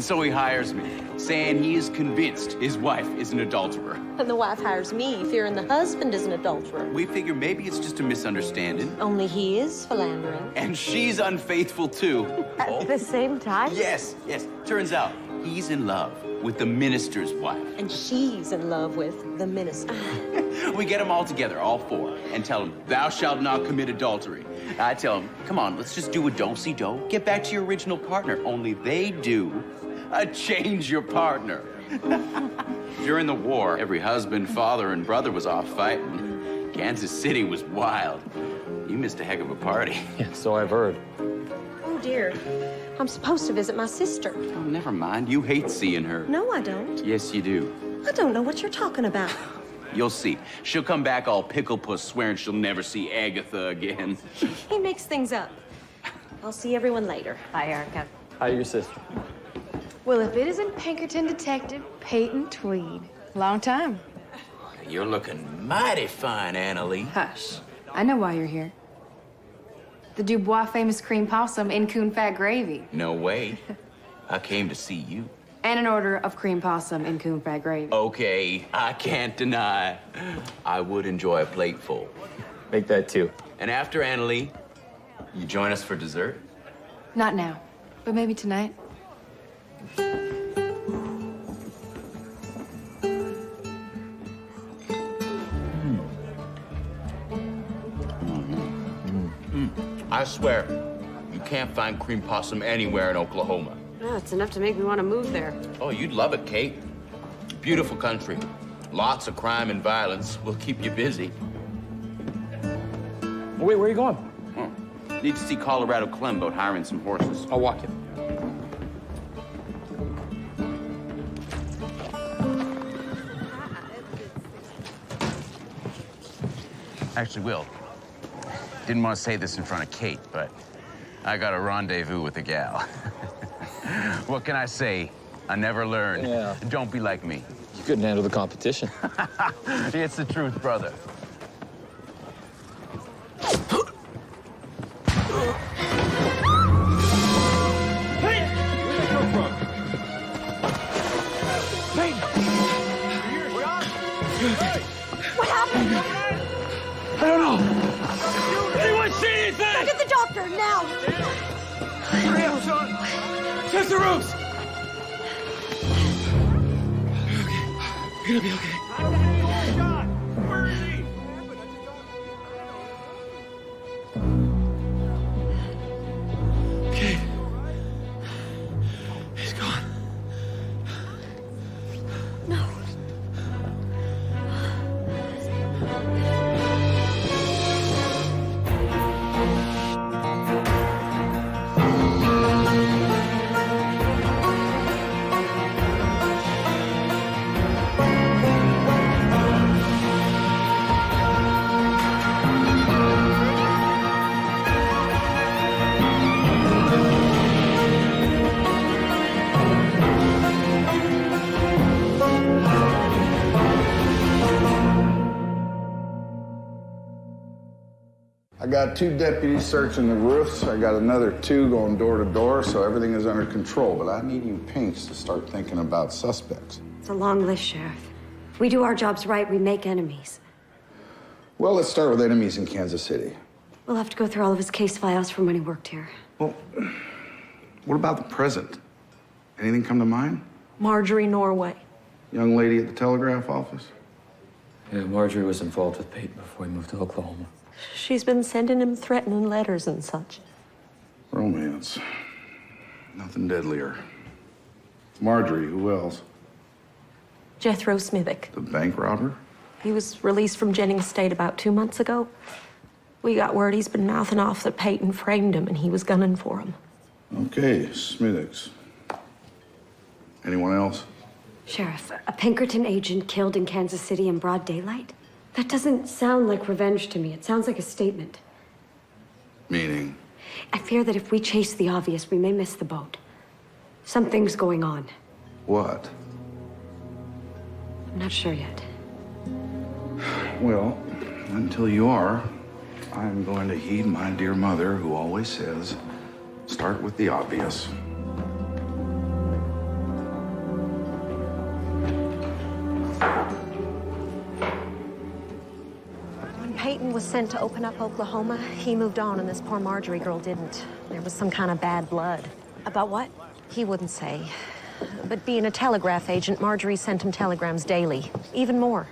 And so he hires me, saying he is convinced his wife is an adulterer. And the wife hires me, fearing the husband is an adulterer. We figure maybe it's just a misunderstanding. Only he is philandering. And she's unfaithful, too. At the same time? Yes. Turns out he's in love with the minister's wife. And she's in love with the minister. We get them all together, all four, and tell them, thou shalt not commit adultery. I tell them, come on, let's just do a do-si-do. Get back to your original partner. Only they do change your partner. During the war, every husband, father, and brother was off fighting. Kansas City was wild. You missed a heck of a party. Yeah, so I've heard. Oh, dear. I'm supposed to visit my sister. Oh, never mind. You hate seeing her. No, I don't. Yes, you do. I don't know what you're talking about. You'll see. She'll come back all pickle puss, swearing she'll never see Agatha again. He makes things up. I'll see everyone later. Bye, Erica. Hi, your sister. Well, if it isn't Pinkerton Detective Peyton Tweed. Long time. You're looking mighty fine, Annalie. Hush. I know why you're here. The Dubois famous cream possum in coon fat gravy. No way. I came to see you. And an order of cream possum in coon fat gravy. Okay, I can't deny. I would enjoy a plateful. Make that two. And after Annalie, you join us for dessert? Not now, but maybe tonight. I swear, you can't find cream possum anywhere in Oklahoma. No, it's enough to make me want to move there. Oh, you'd love it, Kate. Beautiful country. Lots of crime and violence will keep you busy. Wait, where are you going? Need to see Colorado Clem about hiring some horses. I'll walk you. Actually, Will, didn't want to say this in front of Kate, but I got a rendezvous with a gal. What can I say? I never learned. Yeah. Don't be like me. You couldn't handle the competition. It's the truth, brother. What happened? I don't know. Anyone see anything? Go get the doctor, now! Hurry up, Sean. Check the roofs. You're gonna be okay. Where is he? Okay. He's gone. No. I got 2 deputies searching the roofs. I got another 2 going door to door, so everything is under control. But I need you Pinks to start thinking about suspects. It's a long list, Sheriff. If we do our jobs right, we make enemies. Well, let's start with enemies in Kansas City. We'll have to go through all of his case files from when he worked here. Well, what about the present? Anything come to mind? Marjorie Norway. Young lady at the telegraph office? Yeah, Marjorie was involved with Peyton before he moved to Oklahoma. She's been sending him threatening letters and such. Romance. Nothing deadlier. Marjorie, who else? Jethro Smithick. The bank robber? He was released from Jennings State about 2 months ago. We got word he's been mouthing off that Peyton framed him and he was gunning for him. Okay, Smittix. Anyone else? Sheriff, a Pinkerton agent killed in Kansas City in broad daylight? That doesn't sound like revenge to me. It sounds like a statement. Meaning? I fear that if we chase the obvious, we may miss the boat. Something's going on. What? I'm not sure yet. Well, until you are, I'm going to heed my dear mother, who always says, start with the obvious. Peyton was sent to open up Oklahoma, he moved on and this poor Marjorie girl didn't. There was some kind of bad blood. About what? He wouldn't say. But being a telegraph agent, Marjorie sent him telegrams daily, even more.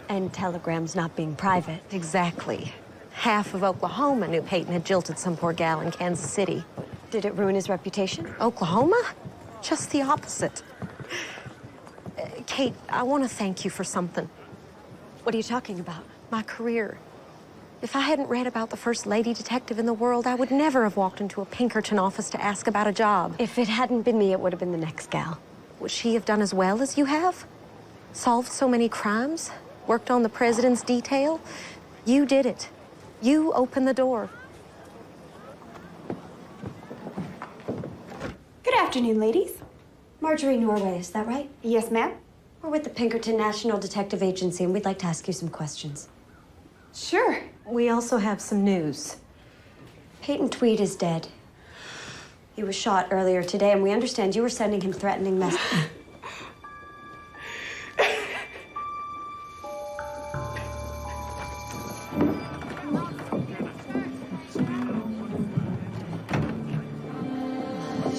And telegrams not being private. Exactly. Half of Oklahoma knew Peyton had jilted some poor gal in Kansas City. Did it ruin his reputation? Oklahoma? Just the opposite. Kate, I want to thank you for something. What are you talking about? My career. If I hadn't read about the first lady detective in the world, I would never have walked into a Pinkerton office to ask about a job. If it hadn't been me, it would have been the next gal. Would she have done as well as you have? Solved so many crimes? Worked on the president's detail? You did it. You opened the door. Good afternoon, ladies. Marjorie Norway, is that right? Yes, ma'am. We're with the Pinkerton National Detective Agency, and we'd like to ask you some questions. Sure. We also have some news. Peyton Tweed is dead. He was shot earlier today, and we understand you were sending him threatening messages.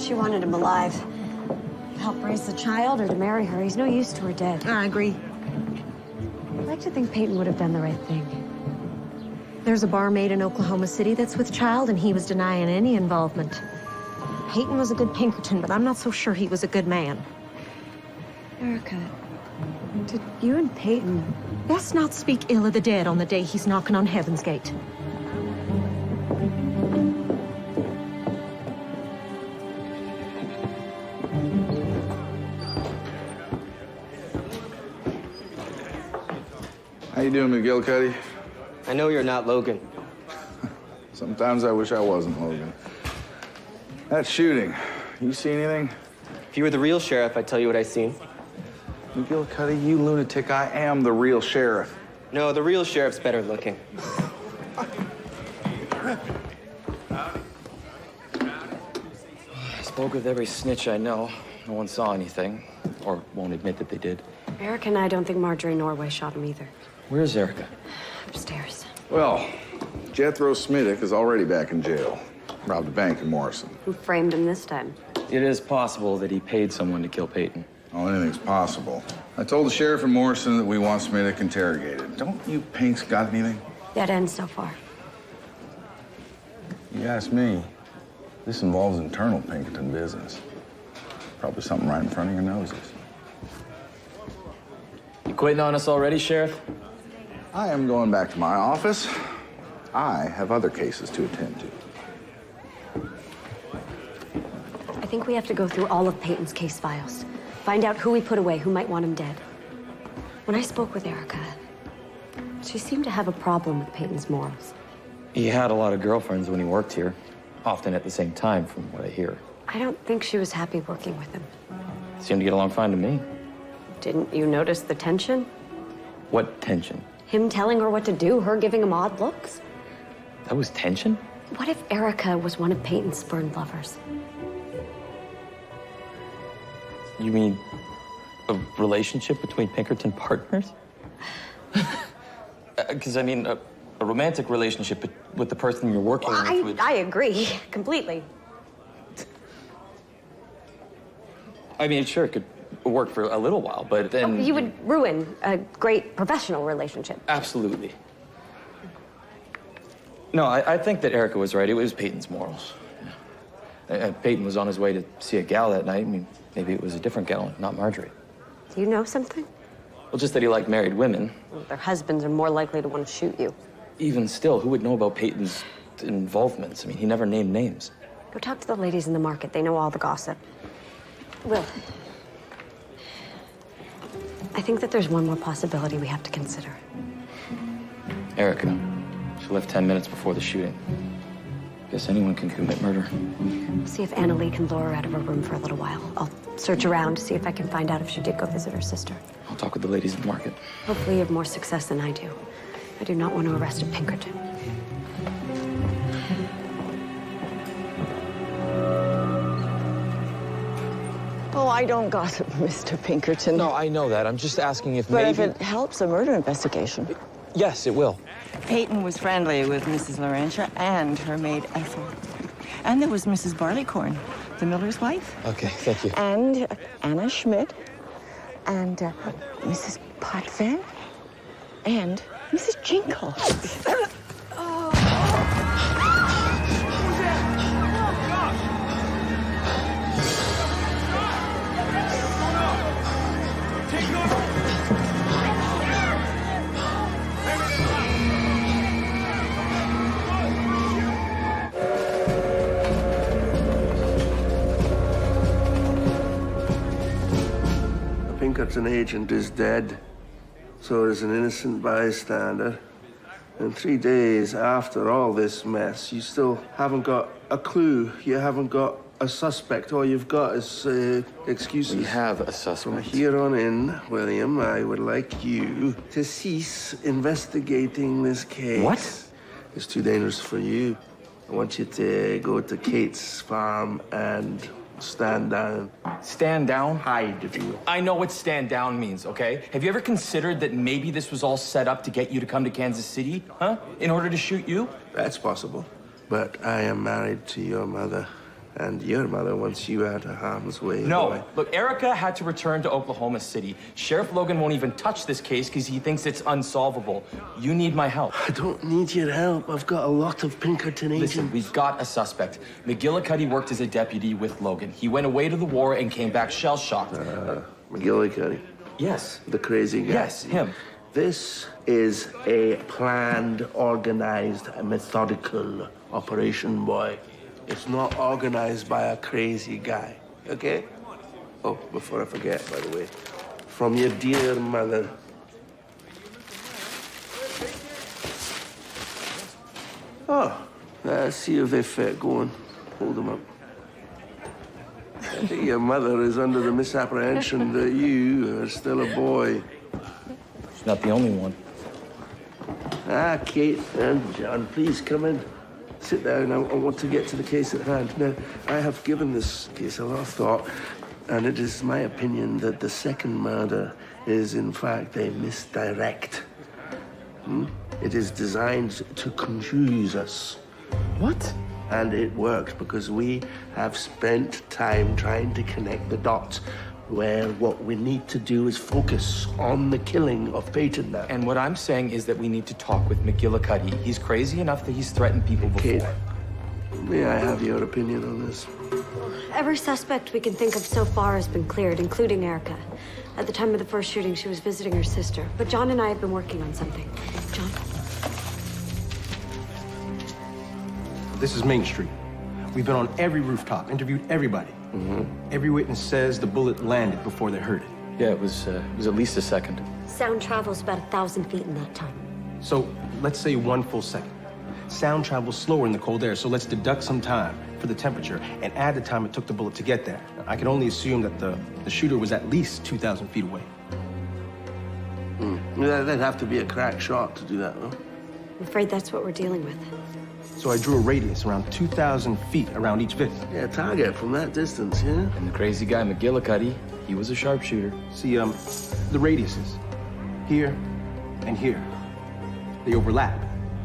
She wanted him alive. To help raise the child or to marry her. He's no use to her dead. I agree. I'd like to think Peyton would have done the right thing. There's a barmaid in Oklahoma City that's with child, and he was denying any involvement. Peyton was a good Pinkerton, but I'm not so sure he was a good man. Erica, did you and Peyton... Best not speak ill of the dead on the day he's knocking on heaven's gate. How you doing, McGillicuddy? I know you're not Logan. Sometimes I wish I wasn't Logan. That shooting, you see anything? If you were the real sheriff, I'd tell you what I seen. McGillicuddy, you lunatic, I am the real sheriff. No, the real sheriff's better looking. I spoke with every snitch I know. No one saw anything, or won't admit that they did. Erica and I don't think Marjorie Norway shot him either. Where's Erica? Upstairs. Well, Jethro Smithick is already back in jail. Robbed a bank in Morrison. Who framed him this time? It is possible that he paid someone to kill Peyton. Oh, anything's possible. I told the sheriff in Morrison that we want Smithick interrogated. Don't you pinks got anything? Dead end so far. You ask me, this involves internal Pinkerton business. Probably something right in front of your noses. You quitting on us already, Sheriff? I am going back to my office. I have other cases to attend to. I think we have to go through all of Peyton's case files. Find out who he put away, who might want him dead. When I spoke with Erica, she seemed to have a problem with Peyton's morals. He had a lot of girlfriends when he worked here, often at the same time, from what I hear. I don't think she was happy working with him. Seemed to get along fine to me. Didn't you notice the tension? What tension? Him telling her what to do, her giving him odd looks. That was tension? What if Erica was one of Peyton's spurned lovers? You mean a relationship between Pinkerton partners? Because, I mean, a romantic relationship with the person you're working with would... I agree, completely. I mean, sure, it could work for a little while, but then... You would ruin a great professional relationship. Absolutely. No, I think that Erica was right. It was Peyton's morals. Peyton was on his way to see a gal that night. I mean, maybe it was a different gal, not Marjorie. Do you know something? Well, just that he liked married women. Well, their husbands are more likely to want to shoot you. Even still, who would know about Peyton's involvements? I mean, he never named names. Go talk to the ladies in the market. They know all the gossip. Will, I think that there's one more possibility we have to consider. Erica. She left 10 minutes before the shooting. Guess anyone can commit murder. We'll see if Anna Lee can lure her out of her room for a little while. I'll search around to see if I can find out if she did go visit her sister. I'll talk with the ladies in the market. Hopefully you have more success than I do. I do not want to arrest a Pinkerton. Oh, I don't gossip, Mr. Pinkerton. No, I know that. I'm just asking if but maybe... if it helps a murder investigation. Yes, it will. Peyton was friendly with Mrs. Laurentia and her maid Ethel. And there was Mrs. Barleycorn, the miller's wife. Okay, thank you. And Anna Schmidt. And Mrs. Potvin. And Mrs. Jinkle. Pinkerton agent is dead. So is an innocent bystander. And 3 days after all this mess, you still haven't got a clue. You haven't got a suspect. All you've got is excuses. We have a suspect. From here on in, William, I would like you to cease investigating this case. What? It's too dangerous for you. I want you to go to Kate's farm and stand down. Stand down? Hide, if you will. I know what stand down means, okay? Have you ever considered that maybe this was all set up to get you to come to Kansas City, huh? In order to shoot you? That's possible. But I am married to your mother, and your mother wants you out of harm's way. No. Boy. Look, Erica had to return to Oklahoma City. Sheriff Logan won't even touch this case because he thinks it's unsolvable. You need my help. I don't need your help. I've got a lot of Pinkerton agents. Listen, we've got a suspect. McGillicuddy worked as a deputy with Logan. He went away to the war and came back shell-shocked. McGillicuddy. Yes. The crazy guy. Yes, him. This is a planned, organized, methodical operation, boy. It's not organized by a crazy guy, okay? Oh, before I forget, by the way, from your dear mother. Oh, let's see if they fit. Go on, hold them up. I think your mother is under the misapprehension that you are still a boy. She's not the only one. Ah, Kate and John, please come in. Sit down. I want to get to the case at hand. Now, I have given this case a lot of thought, and it is my opinion that the second murder is, in fact, a misdirect. It is designed to confuse us. What? And it works because we have spent time trying to connect the dots, where what we need to do is focus on the killing of Peyton now. And what I'm saying is that we need to talk with McGillicuddy. He's crazy enough that he's threatened people before. Kate, may I have your opinion on this? Every suspect we can think of so far has been cleared, including Erica. At the time of the first shooting, she was visiting her sister. But John and I have been working on something. John? This is Main Street. We've been on every rooftop, interviewed everybody. Every witness says the bullet landed before they heard it. Yeah, it was at least a second. Sound travels about 1,000 feet in that time. So let's say 1 full second. Sound travels slower in the cold air, so let's deduct some time for the temperature and add the time it took the bullet to get there. I can only assume that the shooter was at least 2,000 feet away. That'd have to be a crack shot to do that, no? I'm afraid that's what we're dealing with. So I drew a radius around 2,000 feet around each victim. Yeah, target from that distance, yeah? And the crazy guy, McGillicuddy, he was a sharpshooter. See, the radiuses, here and here, they overlap.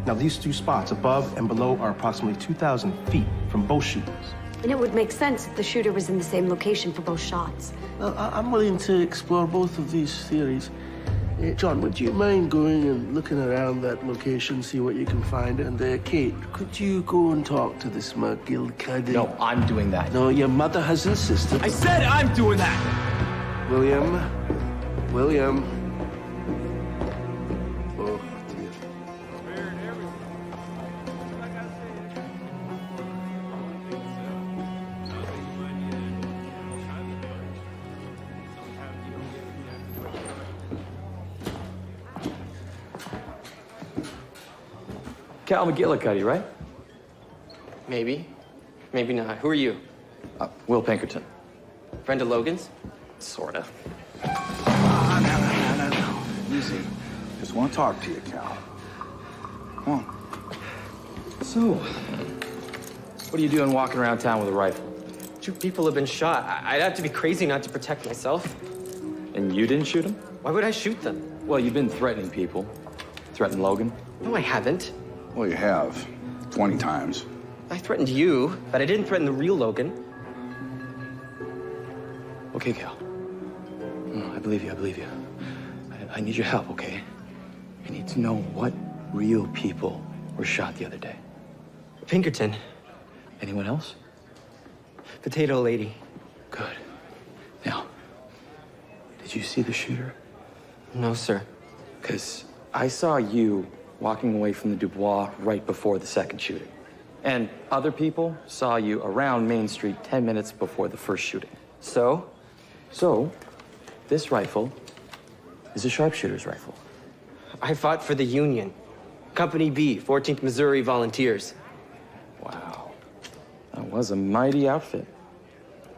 Now, these two spots, above and below, are approximately 2,000 feet from both shooters. And it would make sense if the shooter was in the same location for both shots. Well, I'm willing to explore both of these theories. John, would you mind going and looking around that location, see what you can find? And Kate, could you go and talk to this McGillicuddy? No, I'm doing that. No, your mother has insisted. I said I'm doing that! William. Oh, dear. Cal McGillicuddy, right? Maybe. Maybe not. Who are you? Will Pinkerton. Friend of Logan's? Sorta. No. Easy. Just want to talk to you, Cal. Come on. So, what are you doing walking around town with a rifle? 2 people have been shot. I'd have to be crazy not to protect myself. And you didn't shoot him? Why would I shoot them? Well, you've been threatening people. Threatened Logan? No, I haven't. Well, you have. 20 times. I threatened you, but I didn't threaten the real Logan. Okay, Cal. No, I believe you, I believe you. I need your help, okay? I need to know what real people were shot the other day. Pinkerton. Anyone else? Potato Lady. Good. Now, did you see the shooter? No, sir. Because I saw you walking away from the Dubois right before the second shooting. And other people saw you around Main Street 10 minutes before the first shooting. So? So, this rifle is a sharpshooter's rifle. I fought for the Union. Company B, 14th Missouri Volunteers. Wow. That was a mighty outfit.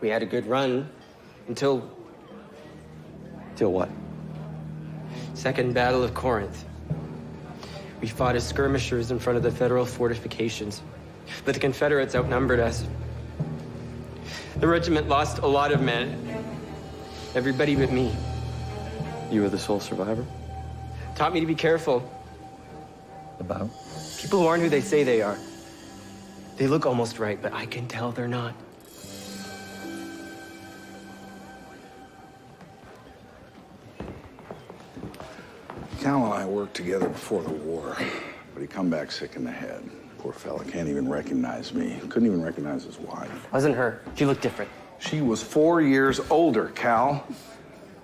We had a good run until... Till what? Second Battle of Corinth. We fought as skirmishers in front of the Federal fortifications, but the Confederates outnumbered us. The regiment lost a lot of men. Everybody but me. You were the sole survivor? Taught me to be careful. About? People who aren't who they say they are. They look almost right, but I can tell they're not. Cal and I worked together before the war, but he come back sick in the head. Poor fella can't even recognize me. Couldn't even recognize his wife. Wasn't her. She looked different. She was 4 years older, Cal.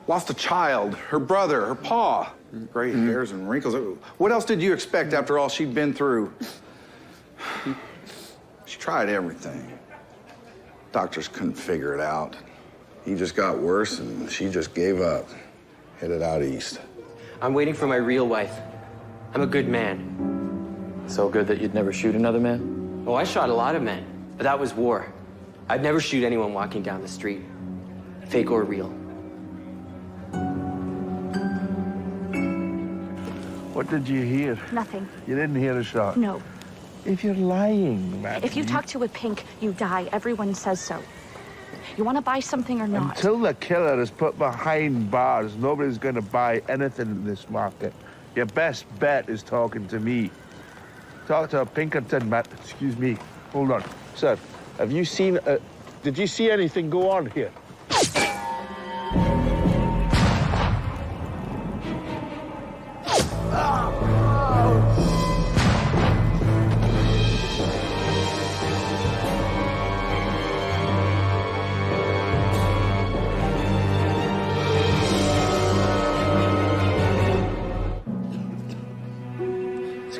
Lost a child, her brother, her pa. Gray hairs and wrinkles. What else did you expect after all she'd been through? She tried everything. Doctors couldn't figure it out. He just got worse and she just gave up. Headed out east. I'm waiting for my real wife. I'm a good man. So good that you'd never shoot another man? Oh, I shot a lot of men, but that was war. I'd never shoot anyone walking down the street, fake or real. What did you hear? Nothing. You didn't hear a shot? No. If you're lying, Matt. If you talk to a pink, you die. Everyone says so. You want to buy something or not? Until the killer is put behind bars, nobody's going to buy anything in this market. Your best bet is talking to me. Talk to a Pinkerton, Matt. Excuse me. Hold on. Sir, have you seen... did you see anything go on here?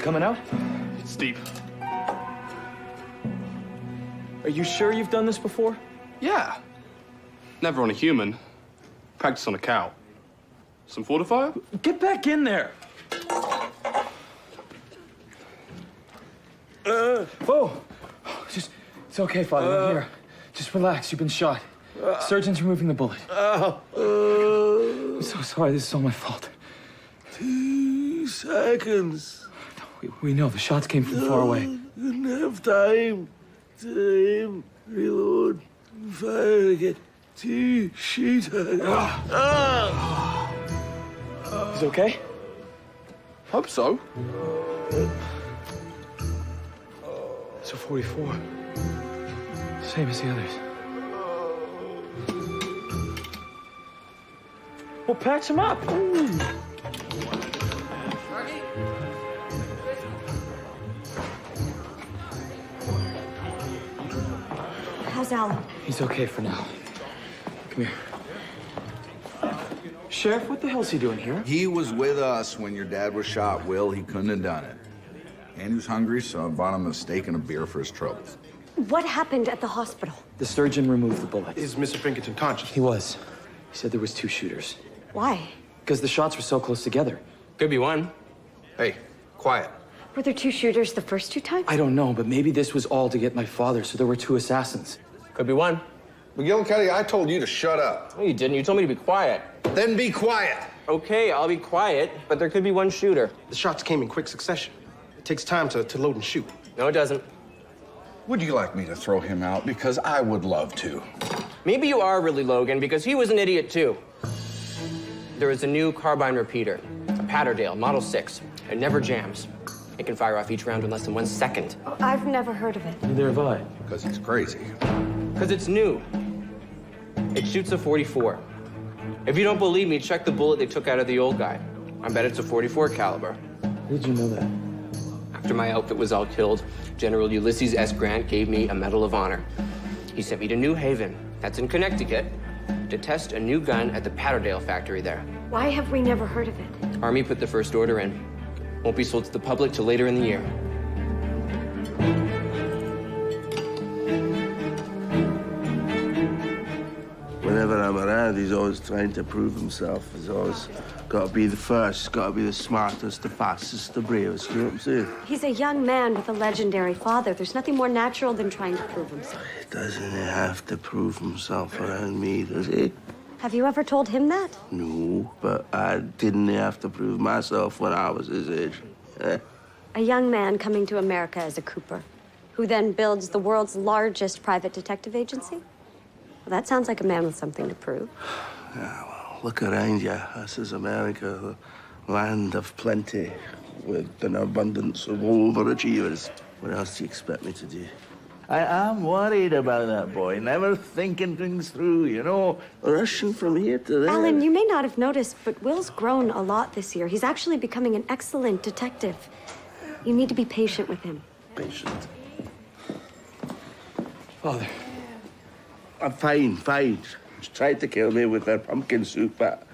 Coming out? It's deep. Are you sure you've done this before? Yeah. Never on a human. Practice on a cow. Some fortifier? Get back in there! Oh! It's okay, Father. I'm here. Just relax. You've been shot. Surgeon's removing the bullet. I'm so sorry. This is all my fault. 2 seconds. We know the shots came from far away. Didn't have time to aim, reload, fire again. 2 shooters. He's okay? Hope so. So 44. Same as the others. Well, patch him up. How's Allan? He's okay for now. Come here. Sheriff, what the hell's he doing here? He was with us when your dad was shot, Will. He couldn't have done it. And he was hungry, so I bought him a steak and a beer for his troubles. What happened at the hospital? The surgeon removed the bullet. Is Mr. Pinkerton conscious? He was. He said there was 2 shooters. Why? Because the shots were so close together. Could be one. Hey, quiet. Were there 2 shooters the first 2 times? I don't know, but maybe this was all to get my father, so there were 2 assassins. Could be one. McGillicuddy, I told you to shut up. No, you didn't. You told me to be quiet. Then be quiet. Okay, I'll be quiet, but there could be 1 shooter. The shots came in quick succession. It takes time to load and shoot. No, it doesn't. Would you like me to throw him out? Because I would love to. Maybe you are really Logan, because he was an idiot, too. There is a new carbine repeater, a Patterdale, Model 6. It never jams. It can fire off each round in less than 1 second. I've never heard of it. Neither have I. Because it's crazy. Because it's new. It shoots a 44. If you don't believe me, check the bullet they took out of the old guy. I bet it's a 44 caliber. How did you know that? After my outfit was all killed, General Ulysses S. Grant gave me a Medal of Honor. He sent me to New Haven, that's in Connecticut, to test a new gun at the Patterdale factory there. Why have we never heard of it? Army put the first order in. Won't be sold to the public till later in the year. Whenever I'm around, he's always trying to prove himself. He's always got to be the first, got to be the smartest, the fastest, the bravest. You know what I'm saying? He's a young man with a legendary father. There's nothing more natural than trying to prove himself. Doesn't he have to prove himself around me, does he? Have you ever told him that? No, but I didn't have to prove myself when I was his age. Eh? A young man coming to America as a Cooper, who then builds the world's largest private detective agency? Well, that sounds like a man with something to prove. Yeah, well, look around you. This is America, the land of plenty, with an abundance of overachievers. What else do you expect me to do? I am worried about that boy, never thinking things through, you know, rushing from here to there. Allan, you may not have noticed, but Will's grown a lot this year. He's actually becoming an excellent detective. You need to be patient with him. Patient. Father. I'm fine. She tried to kill me with her pumpkin soup, but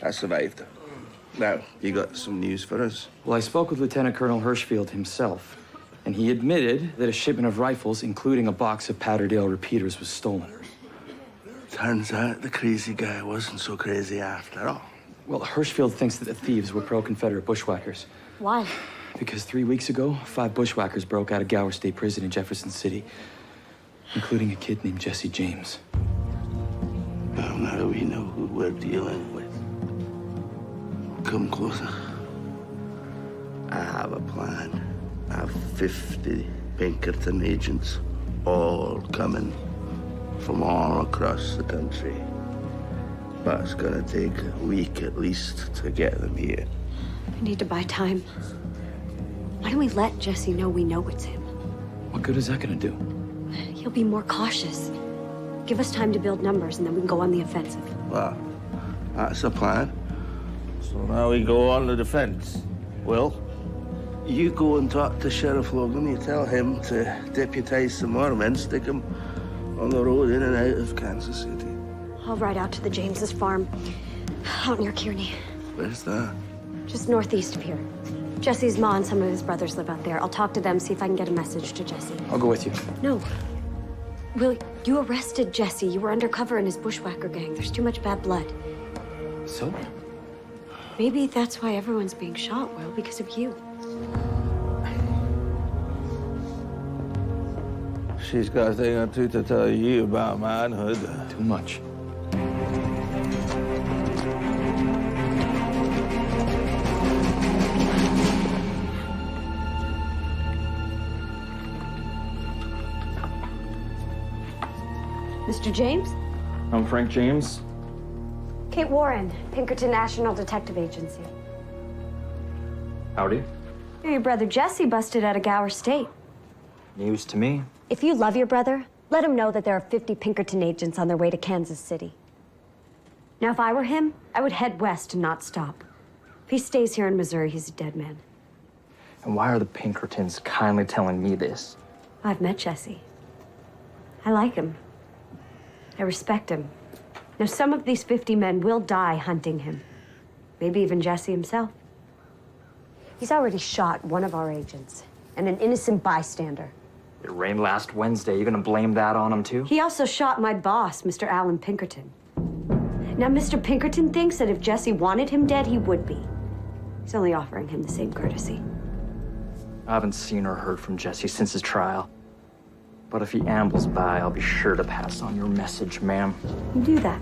I survived. Now, you got some news for us? Well, I spoke with Lieutenant Colonel Hirschfield himself, and he admitted that a shipment of rifles, including a box of Patterdale repeaters, was stolen. Turns out the crazy guy wasn't so crazy after all. Well, Hirschfield thinks that the thieves were pro-Confederate bushwhackers. Why? Because 3 weeks ago, 5 bushwhackers broke out of Gower State Prison in Jefferson City, including a kid named Jesse James. Well, now we know who we're dealing with. Come closer. I have a plan. I have 50 Pinkerton agents, all coming from all across the country. But it's gonna take a week at least to get them here. We need to buy time. Why don't we let Jesse know we know it's him? What good is that gonna do? He'll be more cautious. Give us time to build numbers, and then we can go on the offensive. Well, that's the plan. So now we go on the defense. Will, you go and talk to Sheriff Logan. You tell him to deputize some more men, stick them on the road in and out of Kansas City. I'll ride out to the James's farm, out near Kearney. Where's that? Just northeast of here. Jesse's ma and some of his brothers live out there. I'll talk to them, see if I can get a message to Jesse. I'll go with you. No. Will, you arrested Jesse. You were undercover in his bushwhacker gang. There's too much bad blood. So? Maybe that's why everyone's being shot, Will, because of you. She's got a thing or two to tell you about manhood. Too much. Mr. James? I'm Frank James. Kate Warne, Pinkerton National Detective Agency. Howdy. Your brother Jesse busted out of Gower State. News to me. If you love your brother, let him know that there are 50 Pinkerton agents on their way to Kansas City. Now, if I were him, I would head west and not stop. If he stays here in Missouri, he's a dead man. And why are the Pinkertons kindly telling me this? I've met Jesse. I like him. I respect him. Now, some of these 50 men will die hunting him. Maybe even Jesse himself. He's already shot one of our agents and an innocent bystander. It rained last Wednesday. You gonna blame that on him, too? He also shot my boss, Mr. Allan Pinkerton. Now, Mr. Pinkerton thinks that if Jesse wanted him dead, he would be. He's only offering him the same courtesy. I haven't seen or heard from Jesse since his trial. But if he ambles by, I'll be sure to pass on your message, ma'am. You do that.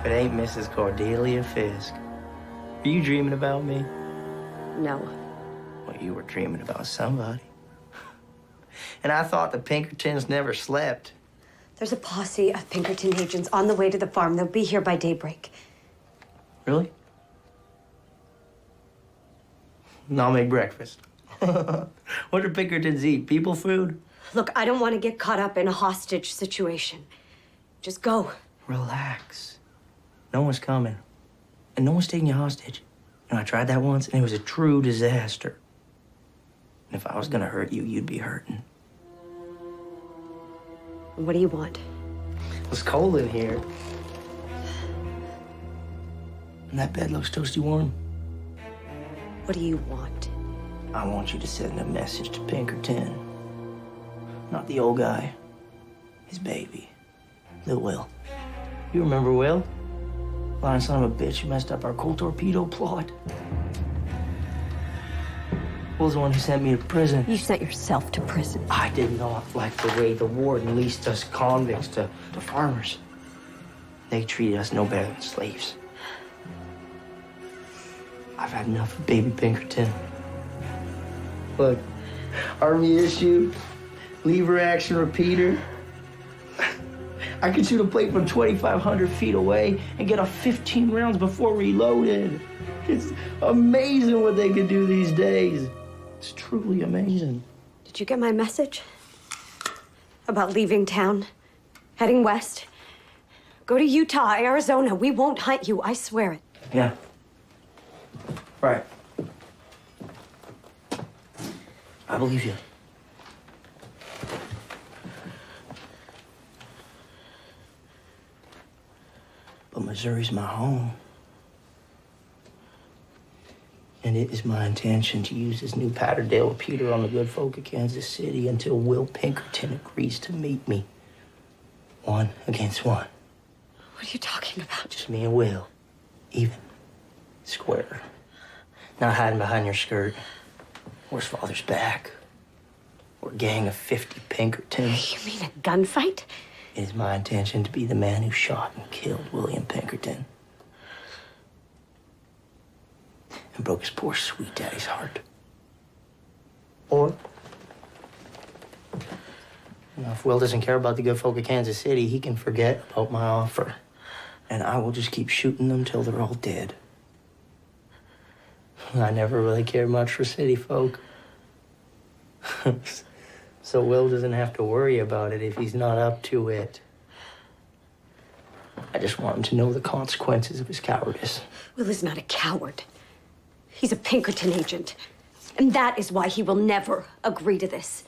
If it ain't Mrs. Cordelia Fisk. Are you dreaming about me? No. Well, you were dreaming about somebody. And I thought the Pinkertons never slept. There's a posse of Pinkerton agents on the way to the farm. They'll be here by daybreak. Really? And I'll make breakfast. What do Pinkertons eat? People food? Look, I don't want to get caught up in a hostage situation. Just go. Relax. No one's coming. And no one's taking you hostage. You know, I tried that once, and it was a true disaster. And if I was gonna hurt you, you'd be hurting. What do you want? It's cold in here. And that bed looks toasty warm. What do you want? I want you to send a message to Pinkerton. Not the old guy. His baby. Little Will. You remember Will? Lying son of a bitch who messed up our coal torpedo plot. Will's the one who sent me to prison. You sent yourself to prison. I did not like the way the warden leased us convicts to farmers. They treated us no better than slaves. I've had enough of baby Pinkerton. Look, Army issue, lever action repeater. I could shoot a plate from 2,500 feet away and get off 15 rounds before reloaded. It's amazing what they can do these days. It's truly amazing. Did you get my message? About leaving town, heading west? Go to Utah, Arizona. We won't hunt you, I swear it. Yeah. Right. I believe you. But Missouri's my home. And it is my intention to use this new Patterdale repeater on the good folk of Kansas City until Will Pinkerton agrees to meet me. 1 against 1. What are you talking about? Just me and Will. Even. Square. Not hiding behind your skirt. Where's Father's back? We're a gang of 50 Pinkertons. You mean a gunfight? It is my intention to be the man who shot and killed William Pinkerton. And broke his poor sweet daddy's heart. Or, you know, if Will doesn't care about the good folk of Kansas City, he can forget about my offer. And I will just keep shooting them till they're all dead. I never really cared much for city folk. So Will doesn't have to worry about it if he's not up to it. I just want him to know the consequences of his cowardice. Will is not a coward. He's a Pinkerton agent. And that is why he will never agree to this.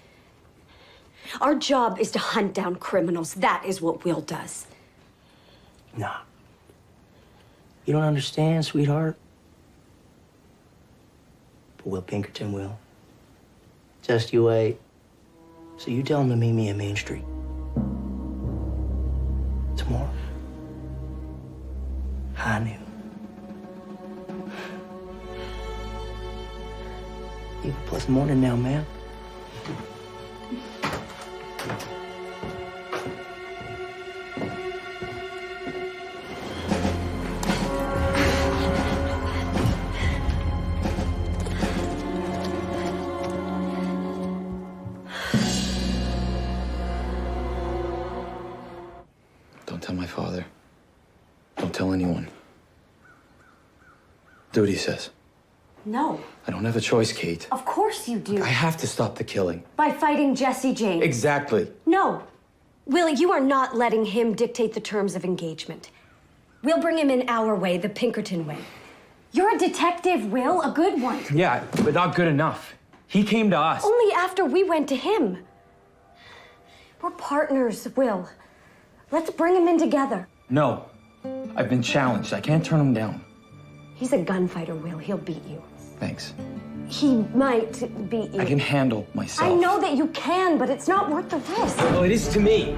Our job is to hunt down criminals. That is what Will does. Nah. You don't understand, sweetheart. But Will Pinkerton will. Just you wait. So you tell him to meet me at Main Street. Tomorrow. High noon. You have a pleasant morning now, man. Don't tell my father. Don't tell anyone. Do what he says. No. I don't have a choice, Kate. Of course you do. I have to stop the killing. By fighting Jesse James. Exactly. No. Will, you are not letting him dictate the terms of engagement. We'll bring him in our way, the Pinkerton way. You're a detective, Will, a good one. Yeah, but not good enough. He came to us. Only after we went to him. We're partners, Will. Let's bring him in together. No. I've been challenged. I can't turn him down. He's a gunfighter, Will. He'll beat you. Thanks. He might beat you. I can handle myself. I know that you can, but it's not worth the risk. Well, it is to me.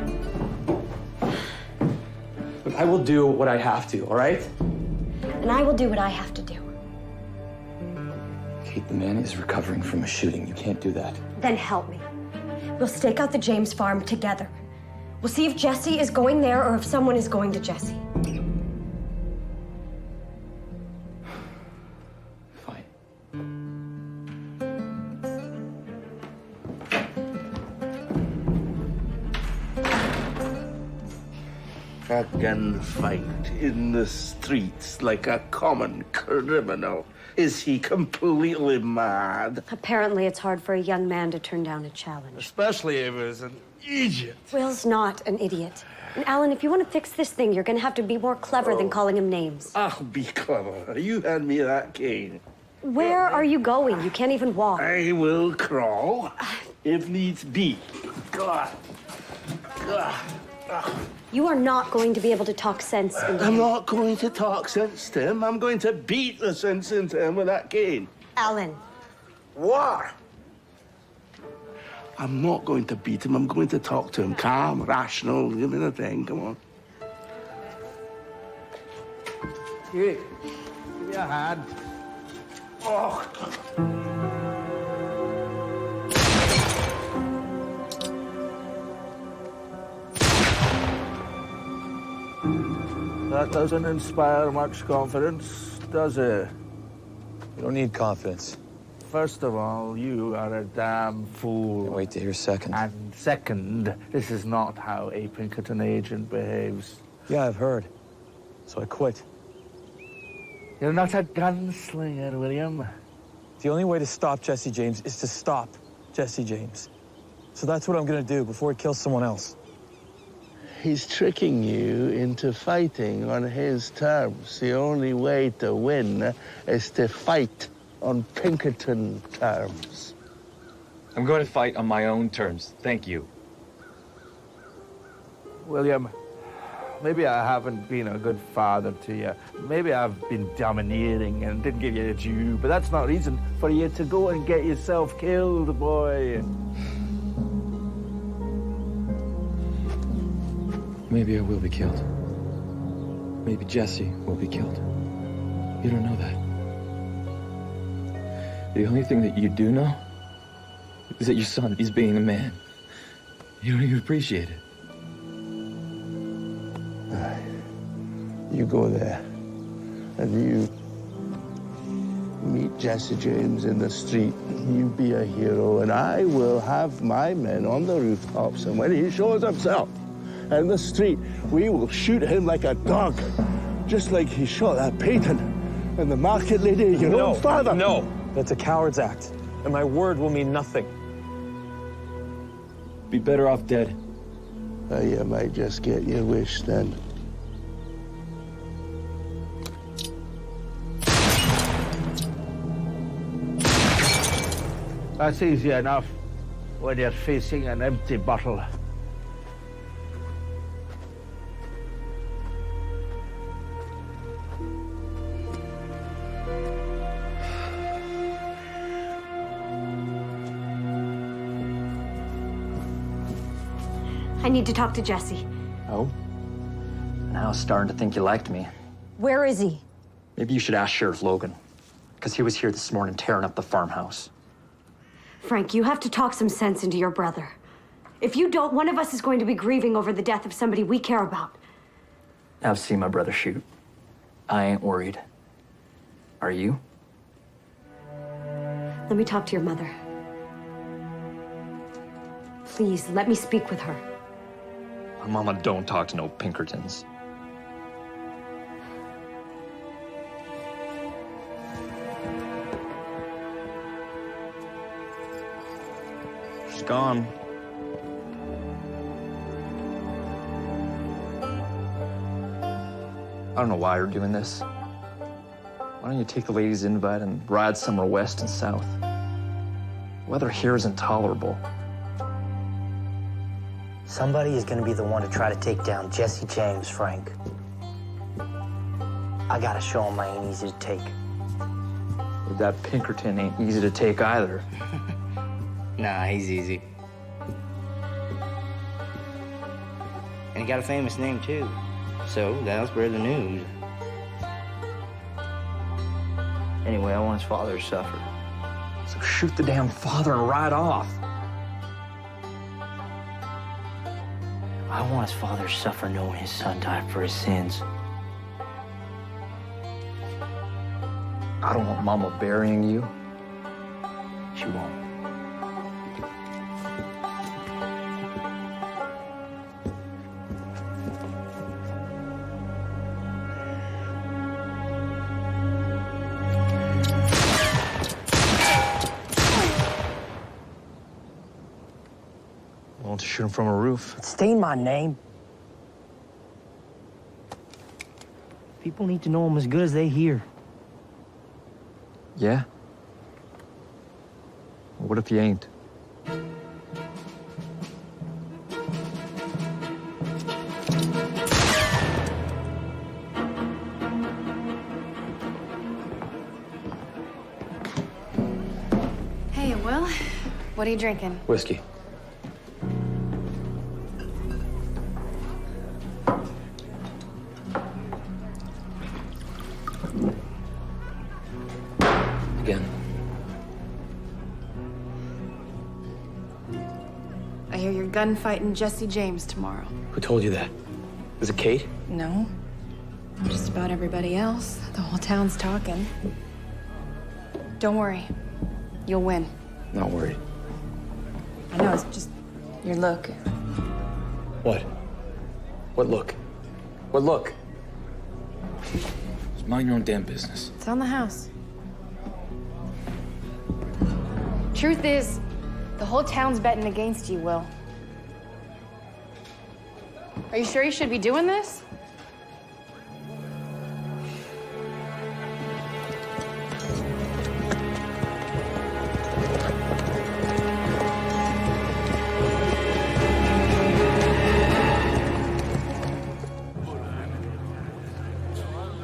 Look, I will do what I have to, all right? And I will do what I have to do. Kate, the man is recovering from a shooting. You can't do that. Then help me. We'll stake out the James farm together. We'll see if Jesse is going there or if someone is going to Jesse. a gunfight in the streets like a common criminal? Is he completely mad? Apparently, it's hard for a young man to turn down a challenge. Especially if he's an idiot. Will's not an idiot. And Allan, if you want to fix this thing, you're going to have to be more clever than calling him names. I'll be clever. You hand me that cane. Where are you going? You can't even walk. I will crawl if needs be. God. You are not going to be able to talk sense into I'm him. not going to talk sense to him. I'm going to beat the sense into him with that cane. Allan. What? I'm not going to beat him. I'm going to talk to him. Calm, rational. Give me the thing. Come on. Here, give me a hand. Oh. That doesn't inspire much confidence, does it? You don't need confidence. First of all, you are a damn fool. Can't wait to hear second. And second, this is not how a Pinkerton agent behaves. Yeah, I've heard. So I quit. You're not a gunslinger, William. The only way to stop Jesse James is to stop Jesse James. So that's what I'm gonna do before he kills someone else. He's tricking you into fighting on his terms. The only way to win is to fight on Pinkerton terms. I'm going to fight on my own terms. Thank you. William, maybe I haven't been a good father to you. Maybe I've been domineering and didn't give you a due, but that's not reason for you to go and get yourself killed, boy. Maybe I will be killed. Maybe Jesse will be killed. You don't know that. The only thing that you do know is that your son is being a man. You don't even appreciate it. You go there, and you meet Jesse James in the street. You be a hero, and I will have my men on the rooftops, and when he shows himself in the street, we will shoot him like a dog, just like he shot that Peyton and the market lady, your own father. No, that's a coward's act, and my word will mean nothing. Be better off dead. You might just get your wish then. That's easy enough when you're facing an empty bottle. I need to talk to Jesse. Oh? Now starting to think you liked me. Where is he? Maybe you should ask Sheriff Logan, because he was here this morning tearing up the farmhouse. Frank, you have to talk some sense into your brother. If you don't, one of us is going to be grieving over the death of somebody we care about. I've seen my brother shoot. I ain't worried. Are you? Let me talk to your mother. Please, let me speak with her. My mama don't talk to no Pinkertons. She's gone. I don't know why you're doing this. Why don't you take the ladies' invite and ride somewhere west and south? Weather here is intolerable. Somebody is going to be the one to try to take down Jesse James, Frank. I gotta show him I ain't easy to take. That Pinkerton ain't easy to take either. Nah, he's easy. And he got a famous name, too. So that'll spread the news. Anyway, I want his father to suffer. So shoot the damn father and ride off. I want his father to suffer knowing his son died for his sins. I don't want Mama burying you. She won't. want to shoot him from a roof. Stain my name. People need to know him as good as they hear. Yeah? Well, what if he ain't? Hey, Will. What are you drinking? Whiskey. Again. I hear you're gunfighting Jesse James tomorrow. Who told you that? Was it Kate? No. Just about everybody else. The whole town's talking. Don't worry. You'll win. Not worried. I know, it's just your look. What? What look? What look? Just mind your own damn business. It's on the house. Truth is, the whole town's betting against you, Will. Are you sure you should be doing this?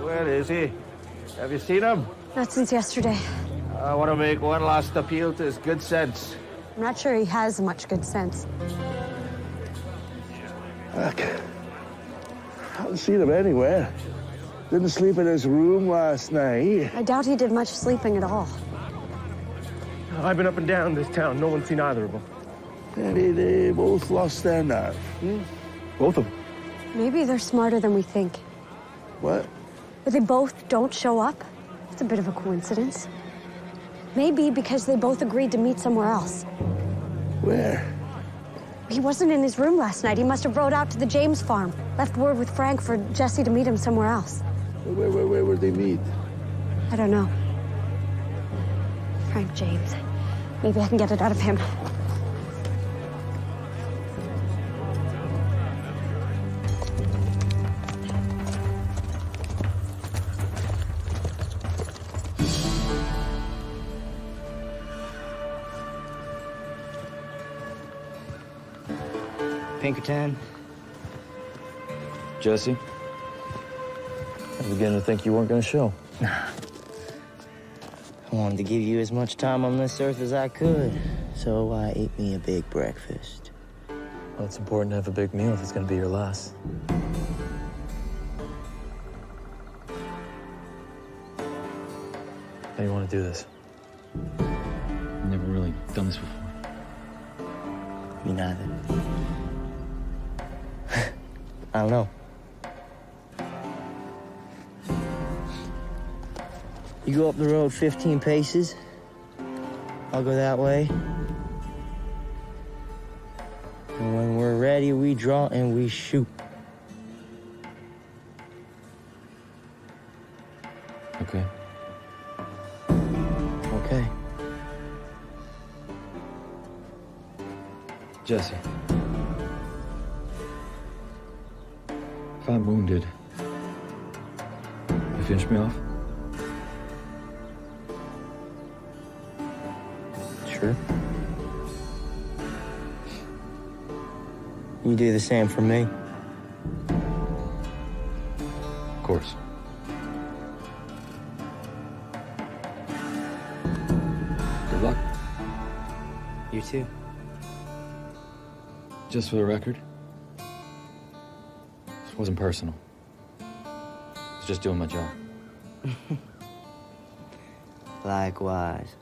Where is he? Have you seen him? Not since yesterday. I want to make one last appeal to his good sense. I'm not sure he has much good sense. Look, I haven't seen him anywhere. Didn't sleep in his room last night. I doubt he did much sleeping at all. I've been up and down this town. No one's seen either of them. Maybe they both lost their nerve. Both of them. Maybe they're smarter than we think. What? But they both don't show up? It's a bit of a coincidence. Maybe because they both agreed to meet somewhere else. Where? He wasn't in his room last night. He must have rode out to the James farm. Left word with Frank for Jesse to meet him somewhere else. Where would they meet? I don't know. Frank James. Maybe I can get it out of him. Pinkerton. Jesse? I'm beginning to think you weren't going to show. I wanted to give you as much time on this earth as I could, so I ate me a big breakfast. Well, it's important to have a big meal if it's going to be your last. How do you want to do this? I've never really done this before. Me neither. I don't know. You go up the road 15 paces. I'll go that way. And when we're ready, we draw and we shoot. Okay. Okay. Jesse. If I'm wounded, you finish me off? Sure. You do the same for me. Of course. Good luck. You too. Just for the record, this wasn't personal. I was just doing my job. Likewise.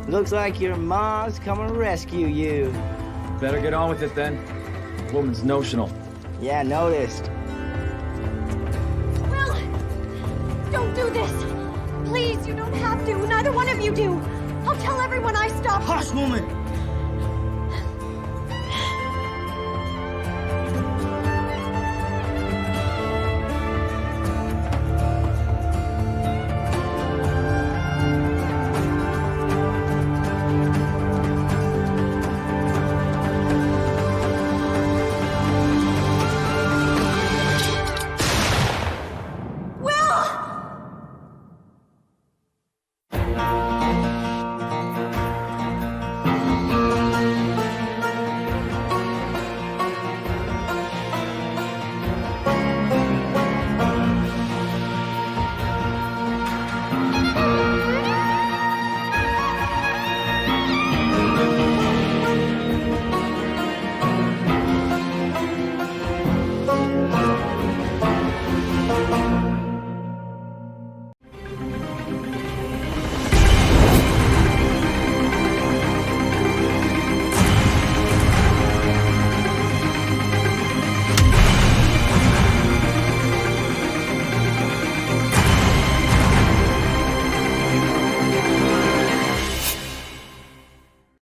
Looks like your ma's coming to rescue you. Better get on with it then. Woman's notional. Yeah, noticed. Will! Don't do this! Please, you don't have to. Neither one of you do. I'll tell everyone I stopped. Hush, woman!